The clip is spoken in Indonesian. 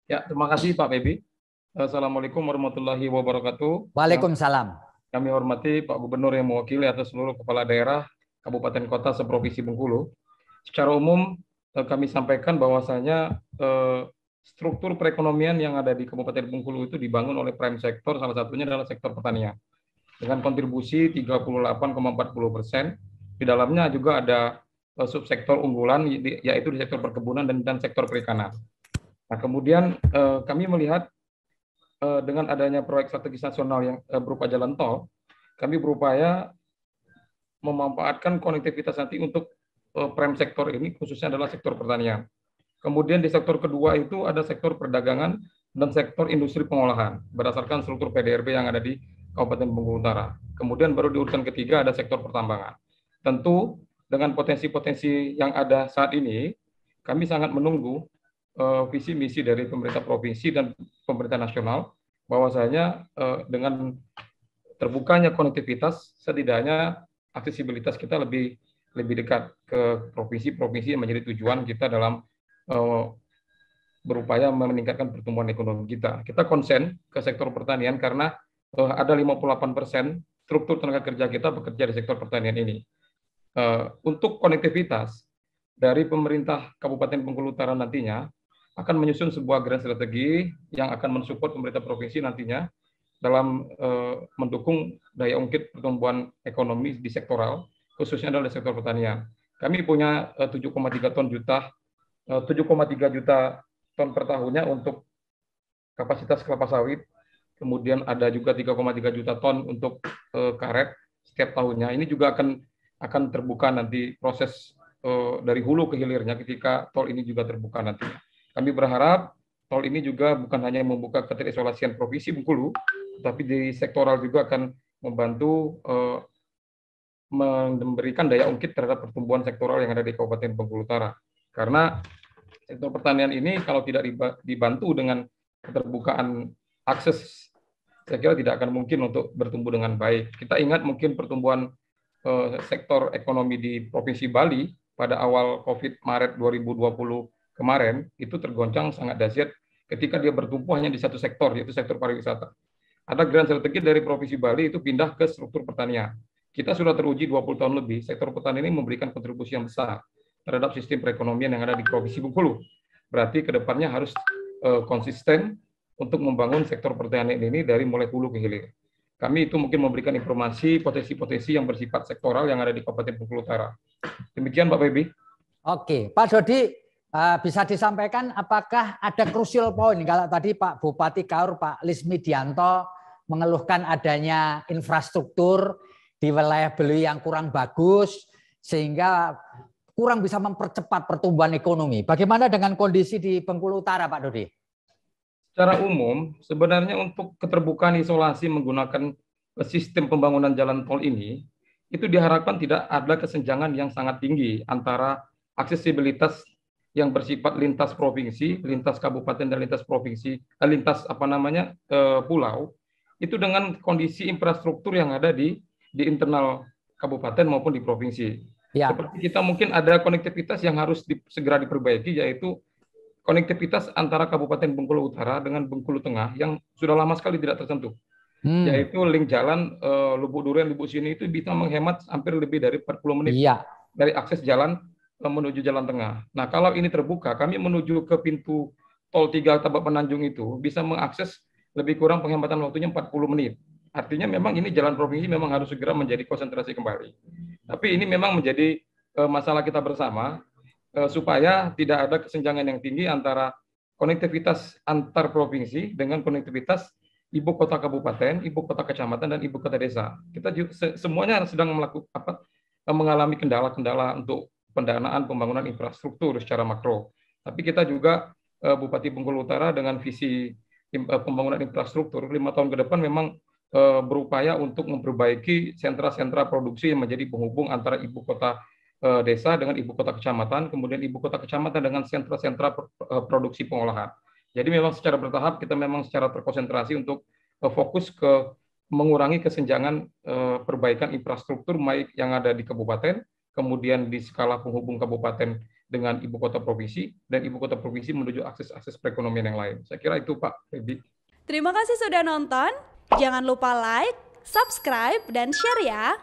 Ya, terima kasih Pak Febi. Assalamualaikum warahmatullahi wabarakatuh. Yang Waalaikumsalam. kami hormati Pak Gubernur yang mewakili atas seluruh kepala daerah, kabupaten kota seprovinsi Bengkulu. Secara umum kami sampaikan bahwasanya struktur perekonomian yang ada di Kabupaten Bengkulu itu dibangun oleh prime sektor, salah satunya adalah sektor pertanian. Dengan kontribusi 38,40%. Di dalamnya juga ada subsektor unggulan, yaitu di sektor perkebunan dan sektor perikanan. Nah, kemudian kami melihat dengan adanya proyek strategis nasional yang berupa jalan tol, kami berupaya memanfaatkan konektivitas nanti untuk prime sektor ini, khususnya adalah sektor pertanian. Kemudian di sektor kedua itu ada sektor perdagangan dan sektor industri pengolahan, berdasarkan struktur PDRB yang ada di Kabupaten Bengkulu Utara. Kemudian baru di urutan ketiga ada sektor pertambangan. Tentu dengan potensi-potensi yang ada saat ini, kami sangat menunggu visi misi dari pemerintah provinsi dan pemerintah nasional, bahwasanya dengan terbukanya konektivitas, setidaknya aksesibilitas kita lebih dekat ke provinsi-provinsi yang menjadi tujuan kita dalam berupaya meningkatkan pertumbuhan ekonomi kita. Kita konsen ke sektor pertanian karena ada 58% struktur tenaga kerja kita bekerja di sektor pertanian ini. Untuk konektivitas dari pemerintah Kabupaten Bengkulu Utara nantinya akan menyusun sebuah grand strategi yang akan mensupport pemerintah provinsi nantinya dalam mendukung daya ungkit pertumbuhan ekonomi di sektoral, khususnya adalah sektor pertanian. Kami punya 7,3 juta ton per tahunnya untuk kapasitas kelapa sawit, kemudian ada juga 3,3 juta ton untuk karet setiap tahunnya. Ini juga akan terbuka nanti proses dari hulu ke hilirnya ketika tol ini juga terbuka nantinya. Kami berharap tol ini juga bukan hanya membuka keterisolasian provinsi Bengkulu, tapi di sektoral juga akan membantu memberikan daya ungkit terhadap pertumbuhan sektoral yang ada di Kabupaten Bengkulu Utara. Karena sektor pertanian ini kalau tidak dibantu dengan keterbukaan akses, saya kira tidak akan mungkin untuk bertumbuh dengan baik. Kita ingat mungkin pertumbuhan sektor ekonomi di Provinsi Bali pada awal COVID Maret 2020 kemarin itu tergoncang sangat dahsyat ketika dia bertumbuh hanya di satu sektor, yaitu sektor pariwisata. Ada grand strategi dari Provinsi Bali itu pindah ke struktur pertanian. Kita sudah teruji 20 tahun lebih, sektor pertanian ini memberikan kontribusi yang besar terhadap sistem perekonomian yang ada di Provinsi Bengkulu. Berarti kedepannya harus konsisten untuk membangun sektor pertanian ini dari mulai hulu ke hilir. Kami itu mungkin memberikan informasi potensi-potensi yang bersifat sektoral yang ada di Kabupaten Bengkulu Utara. Demikian Pak Febi. Oke, Pak Dodi, bisa disampaikan apakah ada crucial point kalau tadi Pak Bupati Kaur, Pak Lismidianto mengeluhkan adanya infrastruktur di wilayah Belu yang kurang bagus sehingga kurang bisa mempercepat pertumbuhan ekonomi. Bagaimana dengan kondisi di Bengkulu Utara, Pak Dodi? Secara umum, sebenarnya untuk keterbukaan isolasi menggunakan sistem pembangunan jalan tol ini, itu diharapkan tidak ada kesenjangan yang sangat tinggi antara aksesibilitas yang bersifat lintas provinsi, lintas kabupaten dan lintas provinsi, lintas pulau, itu dengan kondisi infrastruktur yang ada di internal kabupaten maupun di provinsi. Ya. Seperti kita mungkin ada konektivitas yang harus segera diperbaiki, yaitu konektivitas antara Kabupaten Bengkulu Utara dengan Bengkulu Tengah yang sudah lama sekali tidak tersentuh. Yaitu link jalan Lubuk Durian, Lubuk Sini itu bisa menghemat hampir lebih dari 40 menit dari akses jalan menuju jalan tengah. Nah, kalau ini terbuka, kami menuju ke pintu tol 3 Tabak Penanjung itu bisa mengakses lebih kurang penghematan waktunya 40 menit. Artinya memang ini jalan provinsi memang harus segera menjadi konsentrasi kembali. Tapi ini memang menjadi masalah kita bersama, supaya tidak ada kesenjangan yang tinggi antara konektivitas antar provinsi dengan konektivitas ibu kota kabupaten, ibu kota kecamatan, dan ibu kota desa. Kita semuanya sedang mengalami kendala-kendala untuk pendanaan pembangunan infrastruktur secara makro. Tapi kita juga Bupati Bengkulu Utara dengan visi pembangunan infrastruktur 5 tahun ke depan memang berupaya untuk memperbaiki sentra-sentra produksi yang menjadi penghubung antara ibu kota desa dengan ibu kota kecamatan, kemudian ibu kota kecamatan dengan sentra-sentra produksi pengolahan. Jadi memang secara bertahap kita memang secara terkonsentrasi untuk fokus ke mengurangi kesenjangan perbaikan infrastruktur baik yang ada di kabupaten, kemudian di skala penghubung kabupaten dengan ibu kota provinsi, dan ibu kota provinsi menuju akses perekonomian yang lain. Saya kira itu, Pak Feby. Terima kasih sudah nonton. Jangan lupa like, subscribe, dan share ya.